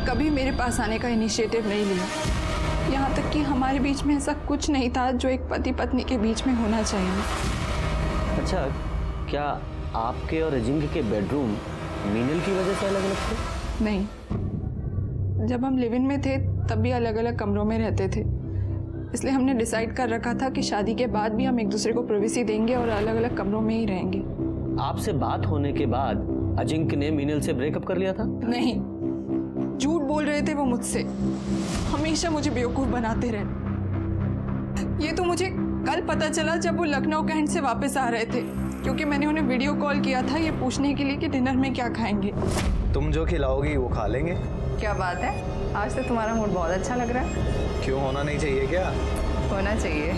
कभी मेरे पास आने का इनिशिएटिव नहीं लिया। यहाँ तक कि हमारे बीच में ऐसा कुछ नहीं था जो एक पति पत्नी के बीच में होना चाहिए। अच्छा, क्या आपके और अजिंक्य के बेडरूम मीनल की वजह से अलग अलग थे? नहीं, जब हम लिव इन में थे तब भी अलग अलग कमरों में रहते थे। इसलिए हमने डिसाइड कर रखा था कि शादी के बाद भी हम एक दूसरे को प्राइवेसी देंगे और अलग अलग कमरों में ही रहेंगे। आपसे बात होने के बाद अजिंक्य ने मीनल से ब्रेकअप कर लिया था? नहीं, झूठ बोल रहे थे वो मुझसे। हमेशा मुझे बेवकूफ बनाते रहे। ये तो मुझे कल पता चला जब वो लखनऊ कैंट से वापस आ रहे थे, क्योंकि मैंने उन्हें वीडियो कॉल किया था ये पूछने के लिए कि डिनर में क्या खाएंगे। तुम जो खिलाओगी वो खा लेंगे। क्या बात है, आज तो तुम्हारा मूड बहुत अच्छा लग रहा है। क्यों, होना नहीं चाहिए क्या? होना चाहिए।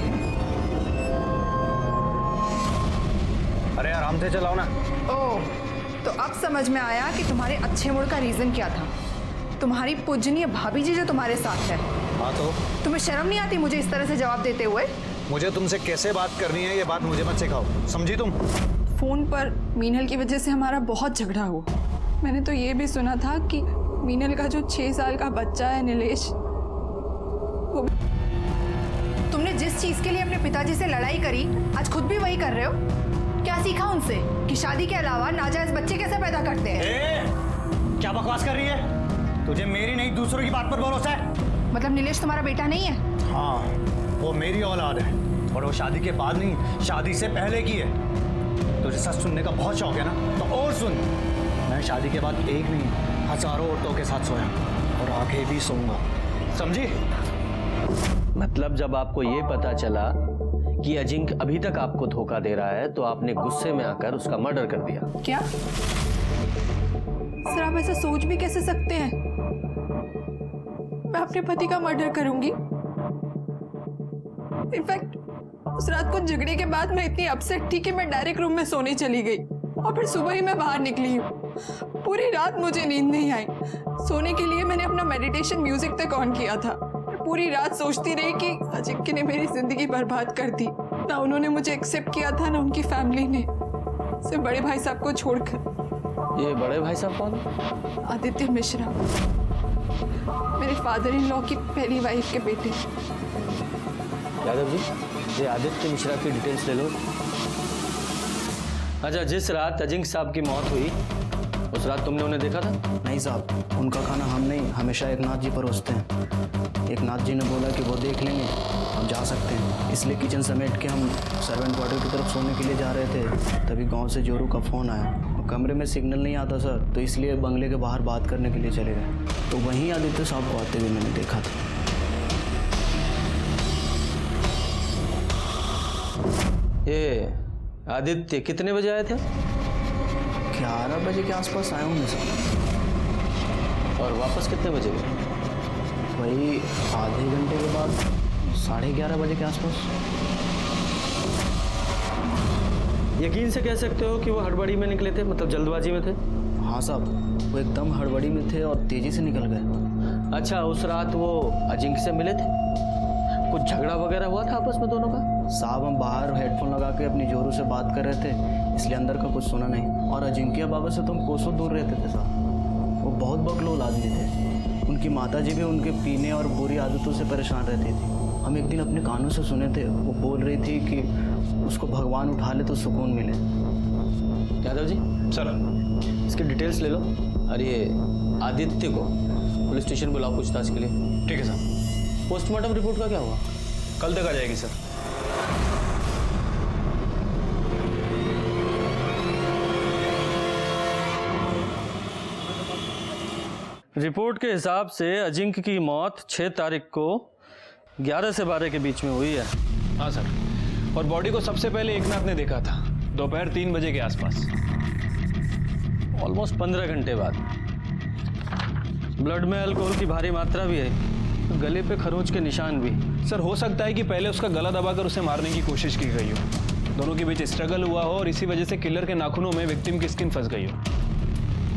अरे आराम से चलाओ ना। ओह, तो अब समझ में आया कि तुम्हारे अच्छे मूड का रीजन क्या था। तुम्हारी पूजनीय भाभी जी जो तुम्हारे साथ है। हाँ तो तुम्हें शर्म नहीं आती मुझे इस तरह से जवाब देते हुए? मुझे तुमसे कैसे बात करनी है ये बात मुझे मत सिखाओ, समझी तुम? फोन पर मीनल की वजह से हमारा बहुत झगड़ा हुआ। मैंने तो ये भी सुना था कि मीनल का जो 6 साल का बच्चा है नीलेश, वो तुमने जिस चीज के लिए अपने पिताजी से लड़ाई करी आज खुद भी वही कर रहे हो। क्या सीखा उनसे कि शादी के अलावा नाजायज बच्चे कैसे पैदा करते हैं? क्या बकवास कर रही है? तुझे मेरी नहीं दूसरों की बात पर भरोसा है? मतलब नीलेश तुम्हारा बेटा नहीं है? हाँ, वो मेरी औलाद है और वो शादी के बाद नहीं, शादी से पहले की है। तुझे सच सुनने का बहुत शौक है ना, तो और सुन। मैं शादी के बाद एक नहीं हजारों औरतों के साथ सोया और आगे भी सोऊंगा, समझी? मतलब जब आपको ये पता चला कि अजिंक्य अभी तक आपको धोखा दे रहा है तो आपने गुस्से में आकर उसका मर्डर कर दिया? क्या सर, आप ऐसा सोच भी कैसे सकते हैं? मैं अपने पति का मर्डर करूंगी? इनफैक्ट उस रात को झगड़े के बाद मैं इतनी अपसेट थी कि मैं डायरेक्ट रूम में सोने चली गई और फिर सुबह ही मैं बाहर निकली हूँ। पूरी रात मुझे नींद नहीं आई। सोने के लिए मैंने अपना मेडिटेशन म्यूजिक तक ऑन किया था। पूरी रात सोचती रही कि अजिंक्य ने मेरी जिंदगी बर्बाद कर दी। ना उन्होंने मुझे एक्सेप्ट किया था ना उनकी फैमिली ने, सिर्फ बड़े भाई साहब को छोड़कर। ये बड़े भाई साहब कौन? आदित्य मिश्रा, मेरे फादर इन लॉ की पहली वाइफ के बेटे। यादव जी, ये आदित्य मिश्रा की डिटेल्स ले लो। अच्छा, जिस रात अजिंक्य साहब की मौत हुई उस रात तुमने उन्हें देखा था? नहीं साहब, उनका खाना हम नहीं हमेशा एकनाथ जी परोसते हैं। एकनाथ जी ने बोला कि वो देख लेंगे, हम जा सकते हैं। इसलिए किचन समेट के हम सर्वेंट क्वार्टर की तरफ सोने के लिए जा रहे थे, तभी गांव से जोरू का फ़ोन आया। और कमरे में सिग्नल नहीं आता सर, तो इसलिए बंगले के बाहर बात करने के लिए चले गए। तो वहीं आदित्य साहब को आते हुए मैंने देखा था। ये आदित्य कितने बजे आए थे? 11 बजे के आसपास आया हूँ सर। और वापस कितने बजे गए? वही आधे घंटे के बाद 11:30 बजे के आसपास। यकीन से कह सकते हो कि वो हड़बड़ी में निकले थे, मतलब जल्दबाजी में थे? हाँ साहब, वो एकदम हड़बड़ी में थे और तेज़ी से निकल गए। अच्छा, उस रात वो अजिंक्य से मिले थे? कुछ झगड़ा वगैरह हुआ था आपस में दोनों का? साहब, हम बाहर हेडफोन लगा के अपनी जोरों से बात कर रहे थे, इसलिए अंदर का कुछ सुना नहीं। और अजिंक्य बाबा से तो हम कोसों दूर रहते थे साहब। वो बहुत बकलोल आदमी थे। उनकी माताजी भी उनके पीने और बुरी आदतों से परेशान रहती थी। हम एक दिन अपने कानों से सुने थे, वो बोल रही थी कि उसको भगवान उठा ले तो सुकून मिले। यादव जी सर, इसकी डिटेल्स ले लो। और ये आदित्य को पुलिस स्टेशन बुलाओ पूछताछ के लिए। ठीक है सर। पोस्टमार्टम रिपोर्ट का क्या हुआ? कल तक आ जाएगी सर। रिपोर्ट के हिसाब से अजिंक्य की मौत 6 तारीख को 11 से 12 के बीच में हुई है। हाँ सर, और बॉडी को सबसे पहले एकनाथ ने देखा था दोपहर 3 बजे के आसपास, ऑलमोस्ट 15 घंटे बाद। ब्लड में अल्कोहल की भारी मात्रा भी है, गले पे खरोंच के निशान भी। सर हो सकता है कि पहले उसका गला दबाकर उसे मारने की कोशिश की गई हो, दोनों के बीच स्ट्रगल हुआ हो और इसी वजह से किलर के नाखूनों में विक्टिम की स्किन फंस गई हो।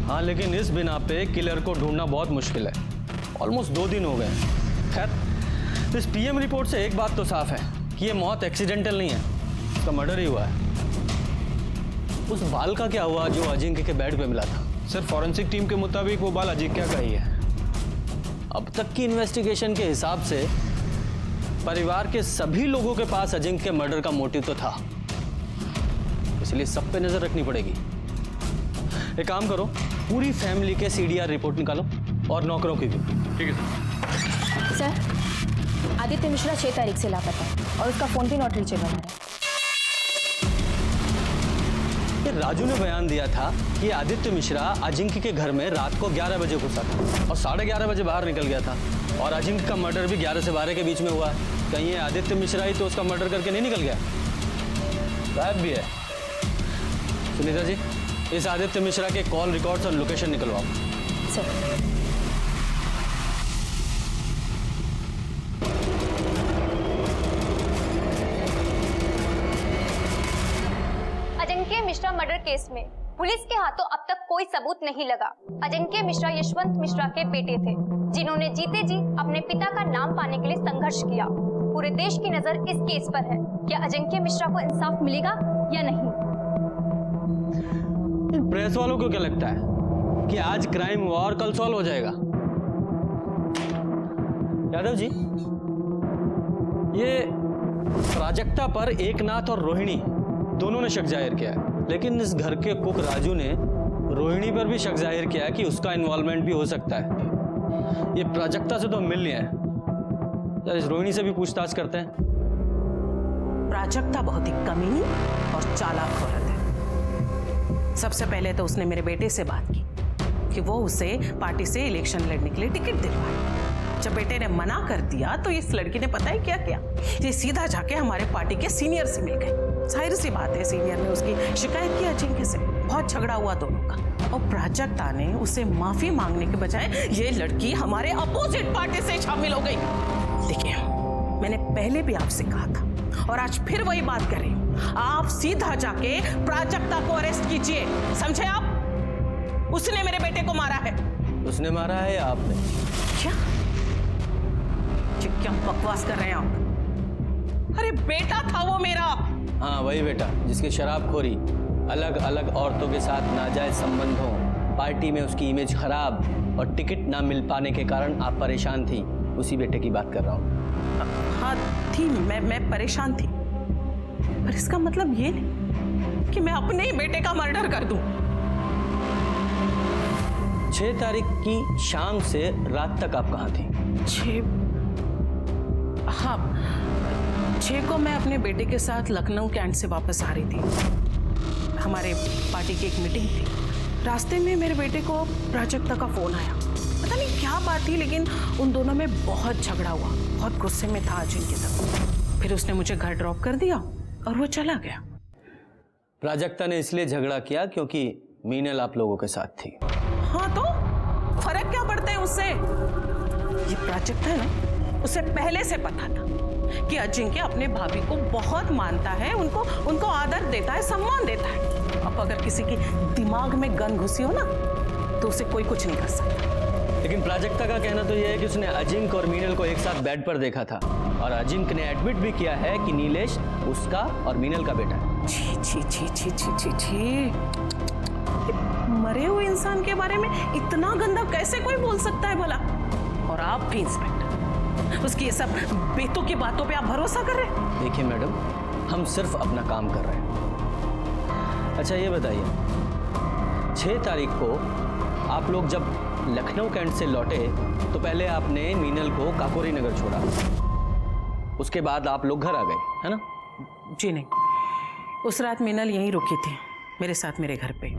हाँ, लेकिन इस बिना पे किलर को ढूंढना बहुत मुश्किल है। ऑलमोस्ट 2 दिन हो गए। खैर, इस पीएम रिपोर्ट से एक बात तो साफ है कि ये मौत एक्सीडेंटल नहीं है, उसका मर्डर ही हुआ है। उस बाल का क्या हुआ जो अजिंक्य के बेड पे मिला था? सर फॉरेंसिक टीम के मुताबिक वो बाल अजिंक्य का ही है। अब तक की इन्वेस्टिगेशन के हिसाब से परिवार के सभी लोगों के पास अजिंक्य के मर्डर का मोटिव तो था, इसलिए सब पे नजर रखनी पड़ेगी। एक काम करो, पूरी फैमिली के CDR रिपोर्ट निकालो और नौकरों की भी। ठीक है सर, आदित्य मिश्रा 6 तारीख से लापता है और उसका फोन भी नॉट रीचेबल है। राजू ने बयान दिया था कि आदित्य मिश्रा अजिंक्य के घर में रात को 11 बजे घुसा था और 11:30 बजे बाहर निकल गया था, और अजिंक्य का मर्डर भी 11 से 12 के बीच में हुआ है। कहीं ये आदित्य मिश्रा ही तो उसका मर्डर करके नहीं निकल गया? गायब भी है। सुनीता जी, इस आदित्य मिश्रा के कॉल रिकॉर्ड्स और लोकेशन निकलवाओ। Sir, Ajinkya Mishra murder case में पुलिस के हाथों अब तक कोई सबूत नहीं लगा। अजिंक्य मिश्रा यशवंत मिश्रा के बेटे थे, जिन्होंने जीते जी अपने पिता का नाम पाने के लिए संघर्ष किया। पूरे देश की नजर इस केस पर है। क्या अजिंक्य मिश्रा को इंसाफ मिलेगा या नहीं? इन प्रेस वालों को क्या लगता है कि आज क्राइम हुआ और कल सॉल्व हो जाएगा? यादव जी, ये प्राजक्ता पर एकनाथ और रोहिणी दोनों ने शक जाहिर किया है, लेकिन इस घर के कुक राजू ने रोहिणी पर भी शक जाहिर किया है कि उसका इन्वॉल्वमेंट भी हो सकता है। ये प्राजक्ता से तो हम मिल नहीं आए, यार इस रोहिणी से भी पूछताछ करते हैं। प्राजक्ता बहुत ही कमीनी और चालाक औरत है। सबसे पहले तो उसने मेरे बेटे से बात की कि वो उसे पार्टी से इलेक्शन लड़ने के लिए टिकट दिलवाए। जब बेटे ने मना कर दिया तो इस लड़की ने पता है क्या किया, ये सीधा जाके हमारे पार्टी के सीनियर से मिल गई। जाहिर सी बात है, सीनियर ने उसकी शिकायत की अजिंक्य से। बहुत झगड़ा हुआ दोनों का, और प्राजक्ता ने उसे माफी मांगने के बजाय ये लड़की हमारे अपोजिट पार्टी से शामिल हो गई। देखिए, मैंने पहले भी आपसे कहा था और आज फिर वही बात कर रही हूं, आप सीधा जाके प्राजक्ता को अरेस्ट कीजिए, समझे आप? उसने मेरे बेटे को मारा है। उसने मारा है या आपने? क्या बकवास कर रहे हैं आप? अरे बेटा था वो मेरा। हाँ, वही बेटा जिसकी शराबखोरी, अलग अलग औरतों के साथ नाजायज संबंधों, पार्टी में उसकी इमेज खराब और टिकट ना मिल पाने के कारण आप परेशान थी, उसी बेटे की बात कर रहा हूँ। हाँ थी, मैं परेशान थी, पर इसका मतलब ये नहीं कि मैं अपने ही बेटे का मर्डर कर दूं। 6 तारीख की शाम से रात तक आप कहाँ थी? हाँ, 6 को मैं अपने बेटे के साथ लखनऊ कैंट से वापस आ रही थी। हमारे पार्टी की एक मीटिंग थी। रास्ते में मेरे बेटे को प्राजक्ता का फोन आया। पता नहीं क्या बात थी, लेकिन उन दोनों में बहुत झगड़ा हुआ। बहुत गुस्से में था अजिंक्य तक। फिर उसने मुझे घर ड्रॉप कर दिया और वो चला गया। प्राजक्ता ने इसलिए झगड़ा किया क्योंकि मीनल आप लोगों के साथ थी। हाँ तो फर्क क्या पड़ता है उससे? ये प्राजक्ता है ना, उसे पहले से पता था कि अजिंक्य अपने भाभी को बहुत मानता है, उनको आदर देता है, सम्मान देता है। अब अगर किसी की दिमाग में गन घुसी हो ना, तो उसे कोई कुछ नहीं कर सकता। लेकिन प्राजक्ता का कहना तो यह है कि उसने अजिंक्य और मीनल को एक साथ बेड पर देखा था, और अजिंक्य ने एडमिट भी किया है कि नीलेश उसका और मीनल का बेटा है। छी छी छी छी छी छी छी, मरे हुए इंसान के बारे में इतना गंदा कैसे कोई बोल सकता है भला? और आप भी इंस्पेक्टर, उसकी ये सब बेतों की बातों पे आप भरोसा कर रहे हैं? देखिए मैडम, हम सिर्फ अपना काम कर रहे हैं। अच्छा ये बताइए, 6 तारीख को आप लोग जब लखनऊ कैंट से लौटे तो पहले आपने मीनल को काकोरी नगर छोड़ा, उसके बाद आप लोग घर आ गए, है ना? जी नहीं, उस रात मीनल यहीं रुकी थी मेरे साथ मेरे घर पे।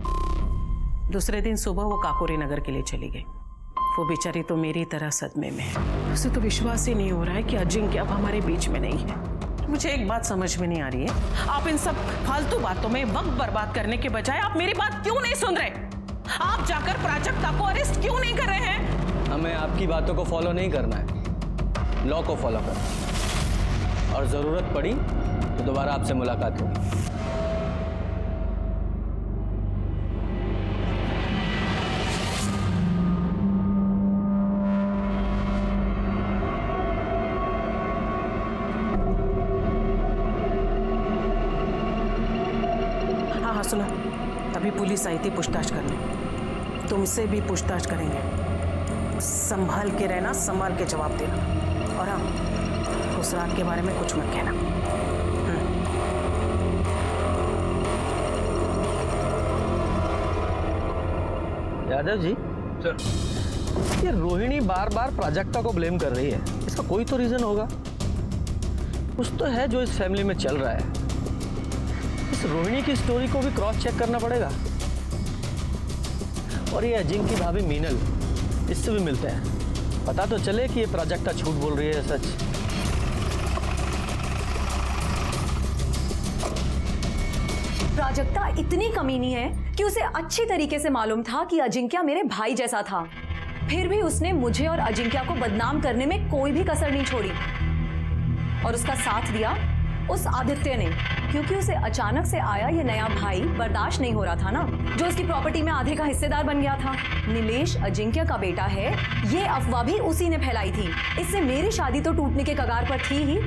दूसरे दिन सुबह वो काकोरी नगर के लिए चली गई। वो बेचारी तो मेरी तरह सदमे में है। उसे तो विश्वास ही नहीं हो रहा है कि अजिंक्य अब हमारे बीच में नहीं है। मुझे एक बात समझ में नहीं आ रही है, आप इन सब फालतू बातों में वक्त बर्बाद करने के बजाय आप मेरी बात क्यों नहीं सुन रहे? आप जाकर प्राजक्ता को अरेस्ट क्यों नहीं कर रहे हैं? हमें आपकी बातों को फॉलो नहीं करना है, लॉ को फॉलो करना है, और जरूरत पड़ी तो दोबारा आपसे मुलाकात होगी। सुनो, अभी पुलिस आई थी पूछताछ करने, तुमसे भी पूछताछ करेंगे। संभाल के रहना, संभाल के जवाब देना। और हाँ, उस रात के बारे में कुछ मत कहना। यादव जी सर, ये रोहिणी बार बार प्राजक्ता को ब्लेम कर रही है, इसका कोई तो रीजन होगा। कुछ तो है जो इस फैमिली में चल रहा है। इस रोहिणी की स्टोरी को भी क्रॉस चेक करना पड़ेगा। और ये अजिंक की भाभी मीनल, इससे भी मिलते हैं, पता तो चले कि ये प्राजक्ता झूठ बोल रही है सच। प्राजक्ता इतनी कमीनी है कि उसे अच्छी तरीके से मालूम था कि अजिंक्य मेरे भाई जैसा था, फिर भी उसने मुझे और अजिंक्य को बदनाम करने में कोई भी कसर नहीं छोड़ी। और उसका साथ दिया उस आदित्य ने, क्योंकि उसे अचानक से आया ये नया भाई बर्दाश्त नहीं हो रहा था ना, जो उसकी प्रॉपर्टी में आधे का हिस्सेदार बन गया था। नीलेश अजिंक्य का बेटा है, ये अफवाह भी उसी ने फैलाई थी। इससे मेरी शादी तो टूटने के कगार पर थी ही,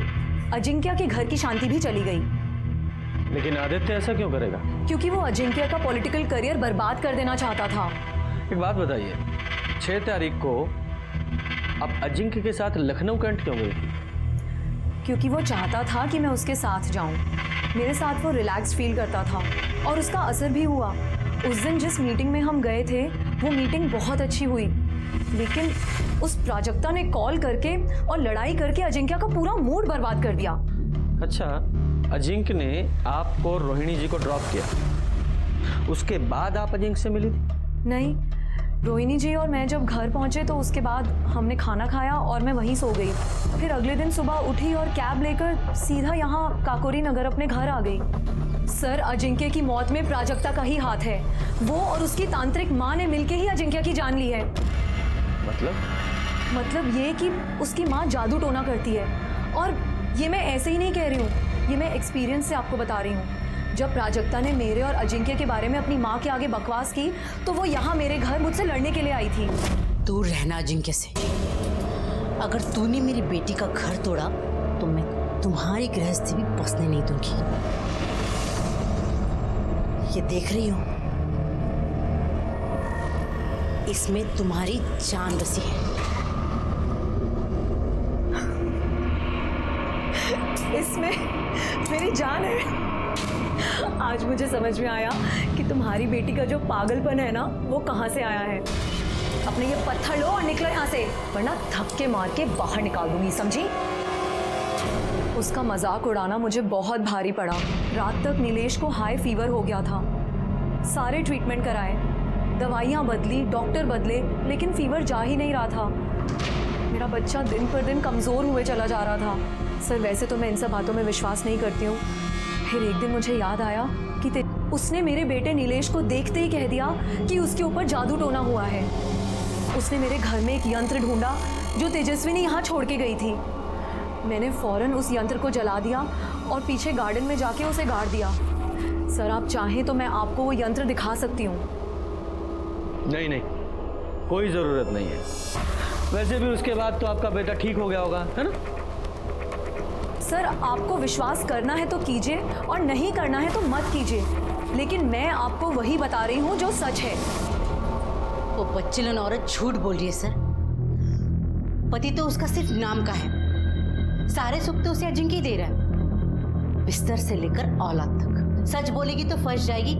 अजिंक्य के घर की शांति भी चली गई। लेकिन आदित्य ऐसा क्यों करेगा? क्योंकि वो अजिंक्य का पॉलिटिकल करियर बर्बाद कर देना चाहता था। एक बात बताइए, 6 तारीख को आप अजिंक्य के साथ लखनऊ कैंट क्यों गए? क्योंकि वो चाहता था कि मैं उसके साथ जाऊं। मेरे साथ वो रिलैक्स फील करता था और उसका असर भी हुआ। उस दिन जिस मीटिंग में हम गए थे, वो मीटिंग बहुत अच्छी हुई, लेकिन उस प्राजक्ता ने कॉल करके और लड़ाई करके अजिंक्य का पूरा मूड बर्बाद कर दिया। अच्छा, अजिंक्य ने आपको रोहिणी जी को ड्रॉप किया, उसके बाद आप अजिंक्य से मिली थी? नहीं, रोहिणी जी और मैं जब घर पहुंचे तो उसके बाद हमने खाना खाया और मैं वहीं सो गई। फिर अगले दिन सुबह उठी और कैब लेकर सीधा यहाँ काकोरी नगर अपने घर आ गई। सर, अजिंक्य की मौत में प्राजक्ता का ही हाथ है। वो और उसकी तांत्रिक माँ ने मिलके ही अजिंक्य की जान ली है। मतलब ये कि उसकी माँ जादू टोना करती है। और ये मैं ऐसे ही नहीं कह रही हूँ, ये मैं एक्सपीरियंस से आपको बता रही हूँ। जब प्राजक्ता ने मेरे और अजिंक्य के बारे में अपनी माँ के आगे बकवास की तो वो यहाँ मेरे घर मुझसे लड़ने के लिए आई थी। दूर रहना अजिंक्य से। अगर तूने मेरी बेटी का घर तोड़ा तो मैं तुम्हारी गृहस्थी भी बसने नहीं दूंगी। ये देख रही हो, इसमें तुम्हारी जान बसी है। इसमें मेरी जान है। आज मुझे समझ में आया कि तुम्हारी बेटी का जो पागलपन है ना, वो कहाँ से आया है। अपने ये पत्थर लो और निकलो यहाँ से, वरना धक्के मार के बाहर निकाल दूंगी, समझी? उसका मजाक उड़ाना मुझे बहुत भारी पड़ा। रात तक नीलेश को हाई फीवर हो गया था। सारे ट्रीटमेंट कराए, दवाइयाँ बदली, डॉक्टर बदले, लेकिन फीवर जा ही नहीं रहा था। मेरा बच्चा दिन पर दिन कमज़ोर हुए चला जा रहा था। सर, वैसे तो मैं इन सब बातों में विश्वास नहीं करती हूँ। फिर एक दिन मुझे याद आया कि उसने मेरे बेटे नीलेश को देखते ही कह दिया कि उसके ऊपर जादू टोना हुआ है। उसने मेरे घर में एक यंत्र ढूंढा जो तेजस्विनी यहाँ छोड़ के गई थी। मैंने फौरन उस यंत्र को जला दिया और पीछे गार्डन में जाके उसे गाड़ दिया। सर, आप चाहें तो मैं आपको वो यंत्र दिखा सकती हूँ। नहीं, कोई ज़रूरत नहीं है। वैसे भी उसके बाद तो आपका बेटा ठीक हो गया होगा, है ना? सर, आपको विश्वास करना है तो कीजिए और नहीं करना है तो मत कीजिए, लेकिन मैं आपको वही बता रही हूँ जो सच है। वो बच्चेलन औरत झूठ बोल रही है सर। पति तो उसका सिर्फ नाम का है, सारे सुख तो उसे अजिंक्य दे रहा है, बिस्तर से लेकर औलाद तक। सच बोलेगी तो फंस जाएगी,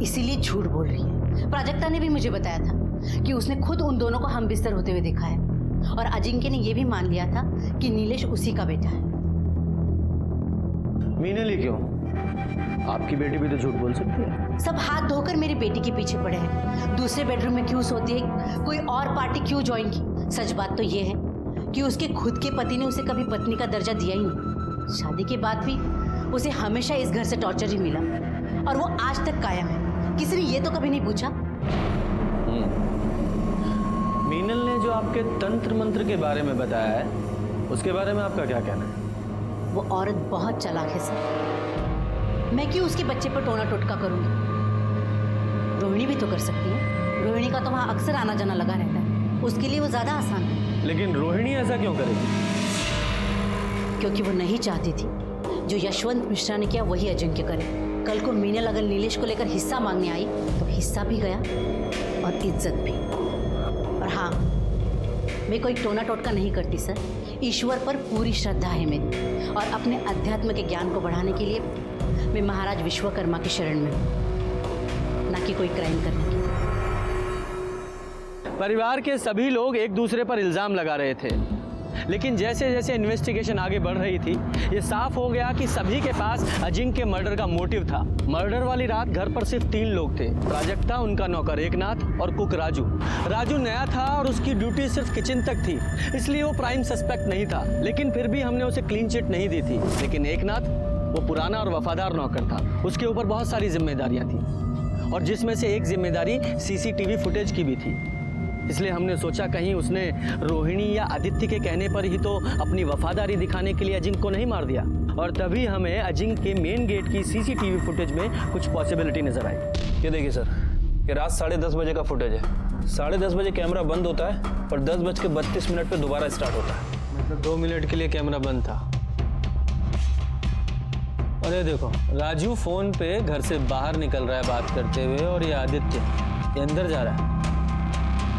इसीलिए झूठ बोल रही है। प्राजक्ता ने भी मुझे बताया था कि उसने खुद उन दोनों को हम बिस्तर होते हुए देखा है, और अजिंक्य ने यह भी मान लिया था कि नीलेश उसी का बेटा है। मीनल ही क्यों? आपकी बेटी भी तो झूठ बोल सकती है। सब हाथ धोकर मेरी बेटी के पीछे पड़े हैं। दूसरे बेडरूम में क्यों सोती है, कोई और पार्टी क्यों ज्वाइन की। सच बात तो ये है कि उसके खुद के पति ने उसे कभी पत्नी का दर्जा दिया ही नहीं। शादी के बाद भी उसे हमेशा इस घर से टॉर्चर ही मिला, और वो आज तक कायम है। किसी ने ये तो कभी नहीं पूछा। मीनल ने जो आपके तंत्र मंत्र के बारे में बताया है, उसके बारे में आपका क्या कहना है? वो औरत बहुत चालाक है सर। मैं क्यों उसके बच्चे पर टोना टोटका करूंगी? रोहिणी भी तो कर सकती है। रोहिणी का तो वहां अक्सर आना जाना लगा रहता है, उसके लिए वो ज्यादा आसान है। लेकिन रोहिणी ऐसा क्यों करेगी? क्योंकि वो नहीं चाहती थी जो यशवंत मिश्रा ने किया वही अजिंक्य करे। कल को मीनल अगर नीलेश को लेकर हिस्सा मांगने आई तो हिस्सा भी गया और इज्जत भी। और हाँ, मैं कोई टोना टोटका नहीं करती सर। ईश्वर पर पूरी श्रद्धा है मेरी, और अपने अध्यात्म के ज्ञान को बढ़ाने के लिए मैं महाराज विश्वकर्मा की शरण में हूँ, ना कि कोई क्राइम करने की। परिवार के सभी लोग एक दूसरे पर इल्ज़ाम लगा रहे थे, लेकिन जैसे जैसे इन्वेस्टिगेशन आगे बढ़ रही थी ये साफ हो गया कि सभी के पास अजिंक्य मर्डर का मोटिव था। मर्डर वाली रात घर पर सिर्फ 3 लोग थे, प्राजक्ता, उनका नौकर एकनाथ और कुक राजू। राजू नया था और उसकी ड्यूटी सिर्फ किचन तक थी, इसलिए वो प्राइम सस्पेक्ट नहीं था, लेकिन फिर भी हमने उसे क्लीन चिट नहीं दी थी। लेकिन एकनाथ वो पुराना और वफादार नौकर था, उसके ऊपर बहुत सारी जिम्मेदारियाँ थी, और जिसमें से एक जिम्मेदारी सीसीटीवी फुटेज की भी थी। इसलिए हमने सोचा कहीं उसने रोहिणी या आदित्य के कहने पर ही तो अपनी वफादारी दिखाने के लिए अजिंक्य को नहीं मार दिया। और तभी हमें अजिंक्य के मेन गेट की सीसीटीवी फुटेज में कुछ पॉसिबिलिटी नजर आई। ये देखिए सर, ये रात 10:30 बजे का फुटेज है। 10:30 बजे कैमरा बंद होता है और 10:32 पे दोबारा स्टार्ट होता है। मतलब 2 मिनट के लिए कैमरा बंद था। और ये देखो, राजू फोन पे घर से बाहर निकल रहा है बात करते हुए, और ये आदित्य ये अंदर जा रहा है।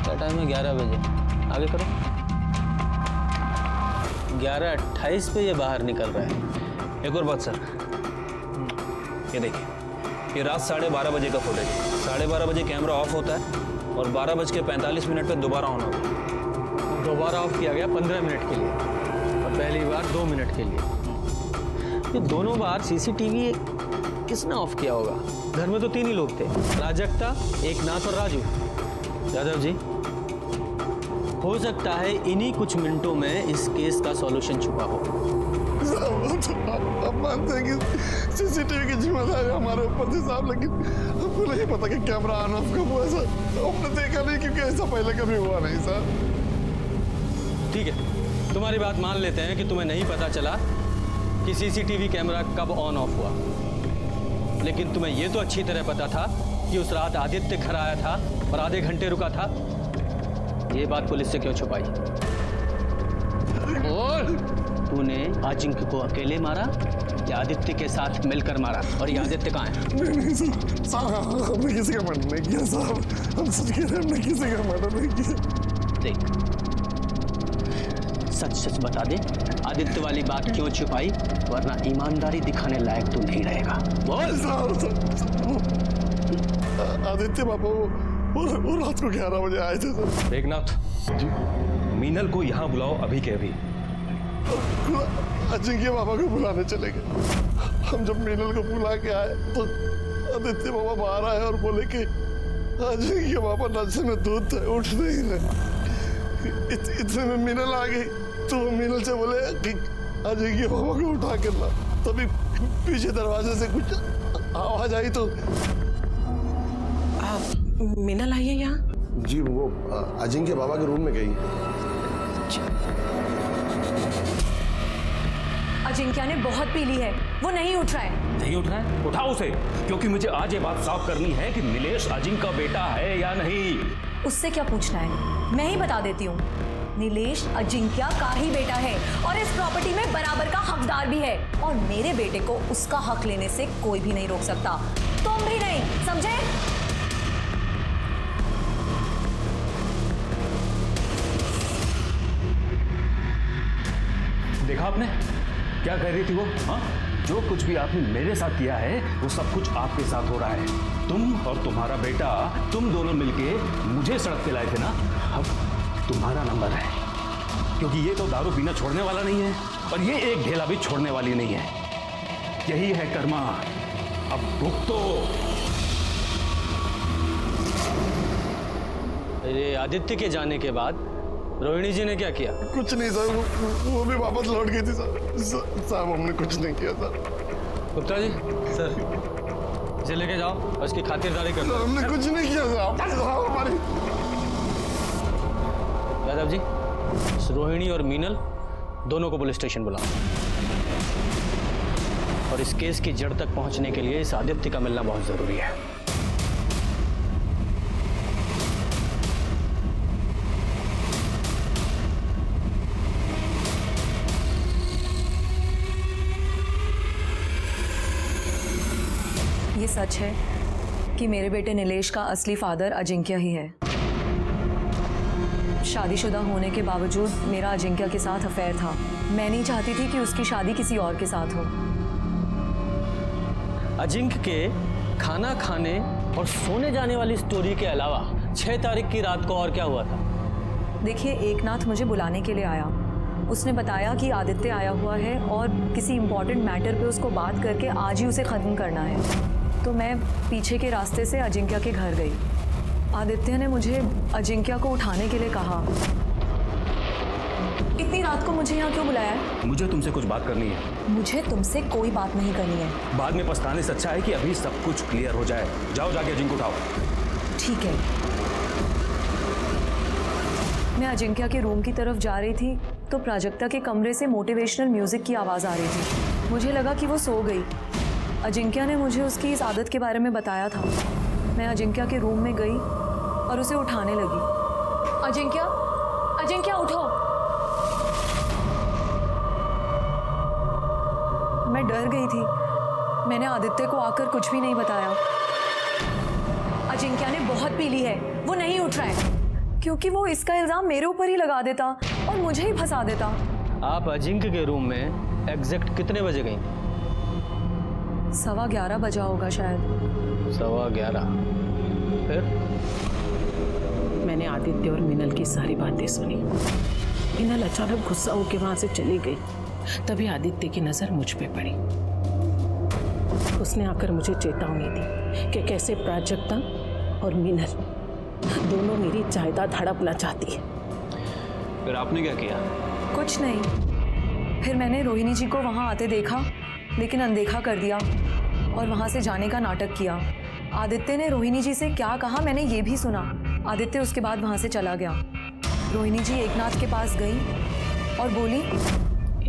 क्या टाइम है? 11 बजे। आगे करो। 11:28 पे ये बाहर निकल रहा है। एक और बात सर, ये देखिए, ये रात 12:30 बजे का फुटेज है। 12:30 बजे कैमरा ऑफ होता है और 12:45 पे दोबारा ऑन होता है। दोबारा ऑफ किया गया 15 मिनट के लिए, और पहली बार 2 मिनट के लिए। ये दोनों बार सीसीटीवी किसने ऑफ किया होगा? घर में तो 3 ही लोग थे, प्राजक्ता, एकनाथ और राजू। यादव जी, हो सकता है इन्हीं कुछ मिनटों में इस केस का सॉल्यूशन छुपा हो। अब मानते हैं कि सीसीटीवी की जिम्मेदारी हमारे ऊपर थी साहब, लेकिन हमको नहीं पता कि कैमरा ऑन ऑफ कब हुआ सर। हमने देखा नहीं क्योंकि ऐसा पहले कभी हुआ नहीं सर। ठीक है, तुम्हारी बात मान लेते हैं कि तुम्हें नहीं पता चला कि सीसीटीवी कैमरा कब ऑन ऑफ हुआ, लेकिन तुम्हें यह तो अच्छी तरह पता था कि उस रात आदित्य घर आया था और आधे घंटे रुका था। ये बात पुलिस से क्यों छुपाई? और तूने अजिंक्य को अकेले मारा या आदित्य के साथ मिलकर मारा? और ये आदित्य कहाँ है? नहीं सर, हमने किसी का मर्डर नहीं किया साहब। हम सच कह रहे हैं, हमने किसी का मर्डर नहीं किया। देख, सच सच बता दे, आदित्य वाली बात क्यों छुपाई? वरना ईमानदारी दिखाने लायक तू नहीं रहेगा। बोल। आदित्य बाबा वो रात को 11 बजे आए थे सर। एकनाथ जी, मीनल को यहाँ बुलाओ अभी के अभी। अजिंक्य बाबा को बुलाने चले गए। हम जब मीनल को बुला के आए तो आदित्य बाबा बाहर आए और बोले कि अजिंक्य बाबा नशे में दूध थे, उठ नहीं रहे। इतने में मीनल आ गई तो वो मीनल से बोले कि अजिंक्य बाबा को उठा कर ला। तभी पीछे दरवाजे से कुछ आवाज आई तो मीनल आई है यहाँ? जी, वो अजिंक्य बाबा के रूम में गई। अजिंक्य ने बहुत पी ली है, वो नहीं उठ रहा है। नहीं उठ रहा है? उठाओ उसे, क्योंकि मुझे आज ये बात साफ करनी है कि नीलेश अजिंक्य का बेटा है या नहीं। उससे क्या पूछना है, मैं ही बता देती हूँ। नीलेश अजिंक्य का ही बेटा है और इस प्रॉपर्टी में बराबर का हकदार भी है, और मेरे बेटे को उसका हक लेने से कोई भी नहीं रोक सकता। तुम भी नहीं, समझे? देखा आपने क्या कह रही थी वो? हाँ, जो कुछ भी आपने मेरे साथ किया है वो सब कुछ आपके साथ हो रहा है। तुम और तुम्हारा बेटा, तुम दोनों मिलके मुझे सड़क पे लाए थे ना। अब तुम्हारा नंबर है, क्योंकि ये तो दारू पीना छोड़ने वाला नहीं है और ये एक ढेला भी छोड़ने वाली नहीं है। यही है कर्मा, अब भुगतो। अरे आदित्य के जाने के बाद रोहिणी जी ने क्या किया? कुछ नहीं सर, वो भी वापस लौट गई थी सर। साहब हमने कुछ नहीं किया सर। गुप्ता जी, सर इसे लेके जाओ और इसकी खातिरदारी कर लो। हमने कुछ नहीं किया साहब। हमारी यादव जी, रोहिणी और मीनल दोनों को पुलिस स्टेशन बुलाओ, और इस केस की जड़ तक पहुंचने के लिए इस आदित्य का मिलना बहुत जरूरी है। ये सच है कि मेरे बेटे नीलेश का असली फादर अजिंक्य ही है। शादीशुदा होने के बावजूद मेरा अजिंक्य के साथ अफेयर था। मैं नहीं चाहती थी कि उसकी शादी किसी और के साथ हो। अजिंक्य के खाना खाने और सोने जाने वाली स्टोरी के अलावा 6 तारीख की रात को और क्या हुआ था? देखिए, एकनाथ मुझे बुलाने के लिए आया। उसने बताया कि आदित्य आया हुआ है और किसी इम्पोर्टेंट मैटर पे उसको बात करके आज ही उसे ख़त्म करना है। तो मैं पीछे के रास्ते से अजिंक्य के घर गई। आदित्य ने मुझे अजिंक्य को उठाने के लिए कहा। इतनी रात को मुझे यहाँ क्यों बुलाया है? मुझे तुमसे कुछ बात करनी है। मुझे तुमसे कोई बात नहीं करनी है। बाद में पछताने से अच्छा है कि अभी सब कुछ क्लियर हो जाए। जाओ जाके अजिंक्य उठाओ। ठीक है। मैं अजिंक्य के रूम की तरफ जा रही थी तो प्राजक्ता के कमरे से मोटिवेशनल म्यूजिक की आवाज़ आ रही थी। मुझे लगा कि वो सो गई। अजिंक्य ने मुझे उसकी इस आदत के बारे में बताया था। मैं अजिंक्य के रूम में गई और उसे उठाने लगी। अजिंक्य, अजिंक्य उठो। मैं डर गई थी। मैंने आदित्य को आकर कुछ भी नहीं बताया। अजिंक्य ने बहुत पी ली है, वो नहीं उठ रहा है, क्योंकि वो इसका इल्जाम मेरे ऊपर ही लगा देता और मुझे ही फंसा देता। आप अजिंक्य के रूम में एग्जैक्ट कितने बजे गई? 11:15 बजा होगा शायद। 11:15। फिर? मैंने आदित्य और मिनल की सारी बातें सुनी। मिनल अचानक गुस्सा होकर वहां से चली गई। तभी आदित्य की नजर मुझ पे पड़ी। उसने आकर मुझे चेतावनी दी कि कैसे प्राजक्ता और मिनल दोनों मेरी जायदाद हड़पना चाहती है। फिर आपने क्या किया? कुछ नहीं। फिर मैंने रोहिणी जी को वहां आते देखा, लेकिन अनदेखा कर दिया और वहां से जाने का नाटक किया। आदित्य ने रोहिणी जी से क्या कहा मैंने ये भी सुना। आदित्य उसके बाद वहां से चला गया। रोहिणी जी एकनाथ के पास गई और बोली,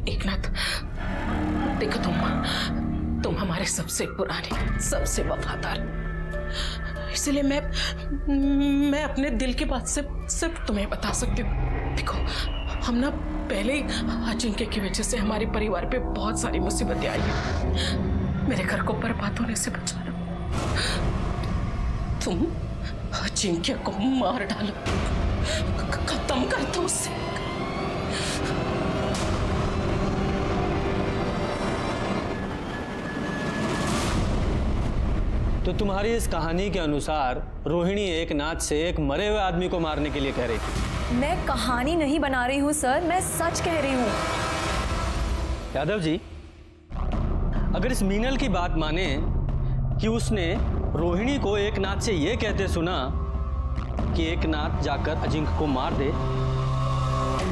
एकनाथ, देखो तुम हमारे सबसे पुराने, सबसे वफादार, इसलिए मैं अपने दिल की बात सिर्फ तुम्हें बता सकती हूँ। देखो, हम ना पहले ही अजिंक्य की वजह से हमारे परिवार पे बहुत सारी मुसीबतें आई हैं। मेरे घर को बर्बाद होने से बचाना। तुम अजिंक्य को मार डालो, खत्म कर दो उससे। तो तुम्हारी इस कहानी के अनुसार रोहिणी एकनाथ से एक मरे हुए आदमी को मारने के लिए कह रही थी? मैं कहानी नहीं बना रही हूँ सर, मैं सच कह रही हूँ। यादव जी, अगर इस मीनल की बात माने कि उसने रोहिणी को एकनाथ से यह कहते सुना कि एकनाथ जाकर अजिंक्य को मार दे,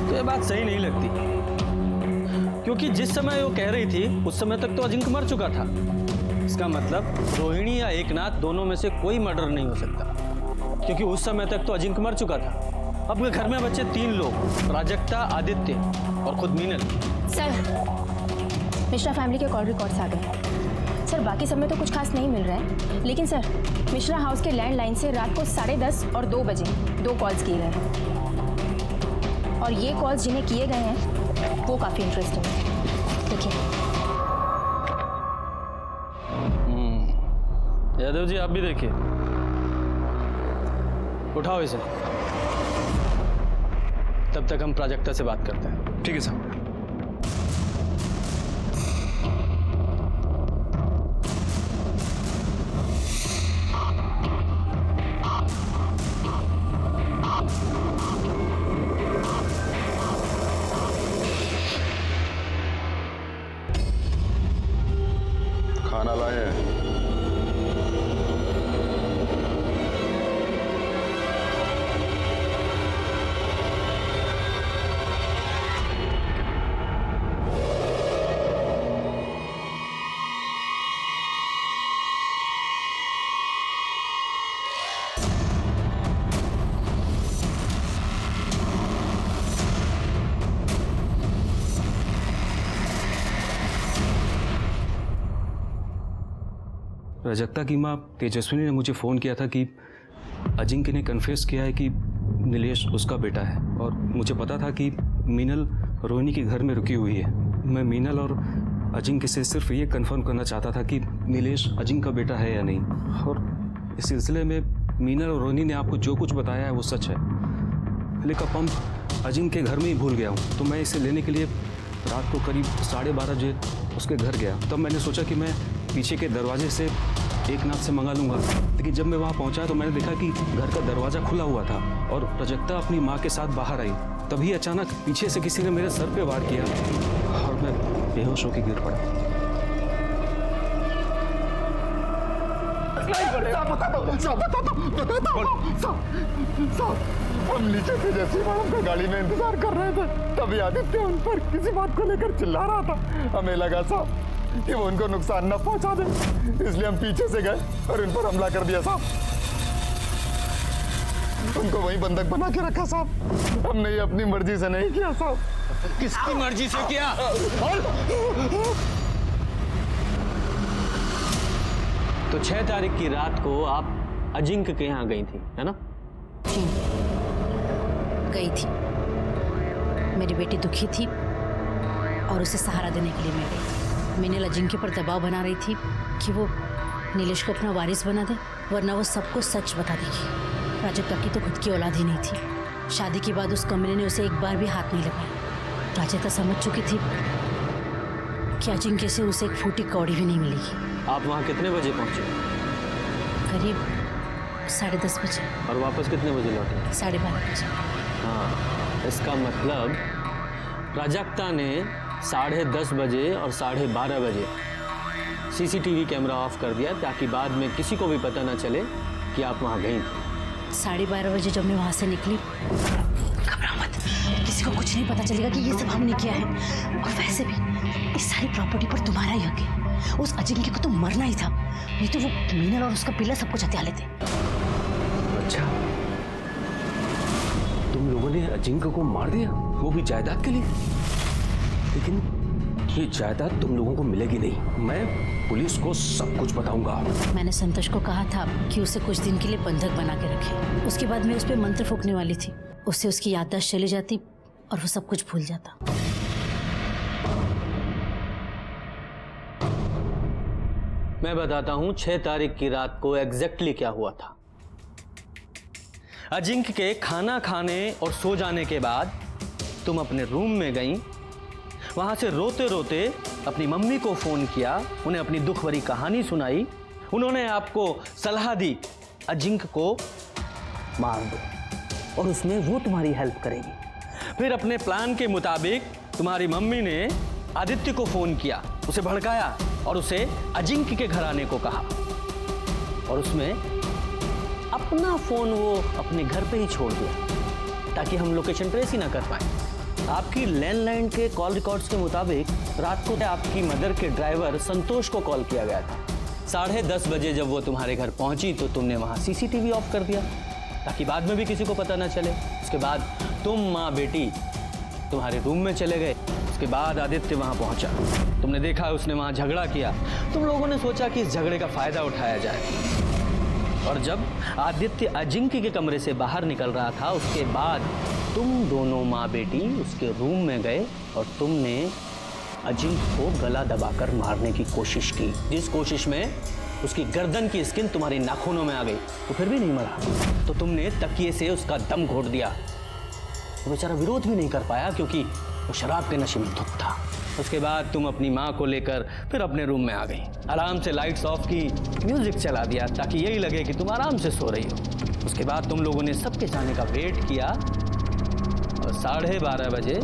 तो ये बात सही नहीं लगती। क्योंकि जिस समय वो कह रही थी उस समय तक तो अजिंक्य मर चुका था। इसका मतलब रोहिणी या एकनाथ दोनों में से कोई मर्डर नहीं हो सकता, क्योंकि उस समय तक तो अजिंक्य मर चुका था। अब घर में बचे 3 लोग, प्राजक्ता, आदित्य और खुद मीनल। सर, मिश्रा फैमिली के कॉल रिकॉर्ड्स आ गए। सर, बाकी सब में तो कुछ खास नहीं मिल रहा है, लेकिन सर मिश्रा हाउस के लैंडलाइन से रात को 10:30 और 2 बजे 2 कॉल्स किए गए हैं। और ये कॉल्स जिन्हें किए गए हैं वो काफ़ी इंटरेस्टिंग है। देखिए। यादव जी, आप भी देखिए। उठाओ इसे। तब तक हम प्राजक्ता से बात करते हैं। ठीक है सर। खाना लाए हैं? प्राजक्ता की माँ तेजस्विनी ने मुझे फ़ोन किया था कि अजिंक्य ने कन्फेस किया है कि नीलेश उसका बेटा है, और मुझे पता था कि मीनल रोहिणी के घर में रुकी हुई है। मैं मीनल और अजिंक्य से सिर्फ ये कंफर्म करना चाहता था कि नीलेश अजिंक्य का बेटा है या नहीं, और इस सिलसिले में मीनल और रोहिणी ने आपको जो कुछ बताया है वो सच है। पहले का पंप अजिंक के घर में ही भूल गया हूँ, तो मैं इसे लेने के लिए रात को करीब 12:30 बजे उसके घर गया। तब मैंने सोचा कि मैं पीछे के दरवाजे से एक नाथ से मंगा लूँगा, लेकिन जब मैं वहाँ पहुँचा तो मैंने देखा कि घर का दरवाज़ा खुला हुआ था और प्रजक्ता अपनी माँ के साथ बाहर आई। तभी अचानक पीछे से किसी ने मेरे सर पे वार किया और मैं बेहोश होकर गिर पड़ा। हम नीचे थे, जैसे मैडम का गाड़ी में इंतजार कर रहे थे तभी आदित्य उन पर किसी बात को लेकर चिल्ला रहा था। हमें लगा साहब कि वो उनको नुकसान न पहुंचा दे, इसलिए हम पीछे से गए और इन पर हमला कर दिया साहब। उनको वहीं बंधक बना के रखा साहब, हमने ये अपनी मर्जी से नहीं किया साहब। किसकी मर्जी से किया? तो 6 तारीख की रात को आप अजिंक के यहाँ गई थी, है ना? गई थी। मेरी बेटी दुखी थी और उसे सहारा देने के लिए मैं गई। मीनल अजिंक्य पर दबाव बना रही थी कि वो नीलेश को अपना वारिस बना दे, वरना वो सबको सच बता देगी। प्राजक्ता की तो खुद की औलाद ही नहीं थी। शादी के बाद उस कमरे ने उसे एक बार भी हाथ नहीं लगाया। प्राजक्ता समझ चुकी थी कि अजिंक्य से उसे एक फूटी कौड़ी भी नहीं मिलेगी। आप वहाँ कितने बजे पहुँचे? करीब 10:30 बजे। और वापस कितने बजे लौटे? 12:30 बजे। हाँ, इसका मतलब प्राजक्ता ने 10:30 बजे और 12:30 बजे सीसीटीवी कैमरा ऑफ कर दिया ताकि बाद में किसी को भी पता ना चले कि आप वहाँ गई थी। 12:30 बजे जब मैं वहाँ से निकली, घबरा मत, किसी को कुछ नहीं पता चलेगा कि ये सब हमने किया है। और वैसे भी इस सारी प्रॉपर्टी पर तुम्हारा ही हक है। उस अजिंक्य को तो मरना ही था, नहीं तो वो मीनल और उसका पिल्ला सब कुछ हत्या लेते। अच्छा, तुम लोगों ने अजिंक्य को मार दिया, वो भी जायदाद के लिए? लेकिन ये जायदाद तुम लोगों को मिलेगी नहीं। मैं पुलिस को सब कुछ बताऊंगा। मैंने संतोष को कहा था कि उसे कुछ दिन के लिए बंधक बना के रखे। उसके बाद मैं उस पर मंत्र फूंकने वाली थी, उससे उसकी याददाश्त चली जाती और वो सब कुछ भूल जाता। मैं बताता हूँ 6 तारीख की रात को एग्जैक्टली क्या हुआ था। अजिंक्य के खाना खाने और सो जाने के बाद तुम अपने रूम में गई, वहां से रोते रोते अपनी मम्मी को फोन किया, उन्हें अपनी दुख भरी कहानी सुनाई। उन्होंने आपको सलाह दी अजिंक्य को मार दो और उसमें वो तुम्हारी हेल्प करेगी। फिर अपने प्लान के मुताबिक तुम्हारी मम्मी ने आदित्य को फोन किया, उसे भड़काया और उसे अजिंक्य के घर आने को कहा और उसमें अपना फोन वो अपने घर पे ही छोड़ दिया ताकि हम लोकेशन ट्रेस ही ना कर पाए। आपकी लैंडलाइन के कॉल रिकॉर्ड्स के मुताबिक रात को आपकी मदर के ड्राइवर संतोष को कॉल किया गया था। 10:30 बजे जब वो तुम्हारे घर पहुंची तो तुमने वहां सीसीटीवी ऑफ कर दिया ताकि बाद में भी किसी को पता ना चले। उसके बाद तुम माँ बेटी तुम्हारे रूम में चले गए। उसके बाद आदित्य वहां पहुंचा, तुमने देखा उसने वहां झगड़ा किया। तुम लोगों ने सोचा कि इस झगड़े का फायदा उठाया जाए और जब आदित्य अजिंक्य के कमरे से बाहर निकल रहा था उसके बाद तुम दोनों माँ बेटी उसके रूम में गए और तुमने अजिंक्य को गला दबाकर मारने की कोशिश की, जिस कोशिश में उसकी गर्दन की स्किन तुम्हारी नाखूनों में आ गई। तो फिर भी नहीं मरा तो तुमने तकिए से उसका दम घोट दिया। वो बेचारा विरोध भी नहीं कर पाया क्योंकि वो शराब के नशे में धुत था। उसके बाद तुम अपनी माँ को लेकर फिर अपने रूम में आ गई, आराम से लाइट्स ऑफ की, म्यूजिक चला दिया ताकि यही लगे कि तुम आराम से सो रही हो। उसके बाद तुम लोगों ने सबके जाने का वेट किया और 12:30 बजे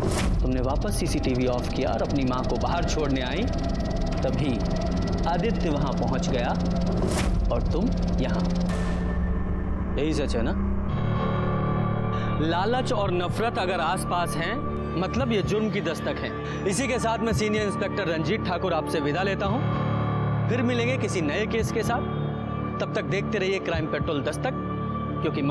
तुमने वापस सीसीटीवी ऑफ किया और अपनी माँ को बाहर छोड़ने आई। तभी आदित्य वहां पहुंच गया और तुम यहाँ। यही सच है ना? लालच और नफरत अगर आसपास हैं मतलब ये जुर्म की दस्तक है। इसी के साथ मैं सीनियर इंस्पेक्टर रंजीत ठाकुर आपसे विदा लेता हूं। फिर मिलेंगे किसी नए केस के साथ। तब तक देखते रहिए क्राइम पेट्रोल दस्तक, क्योंकि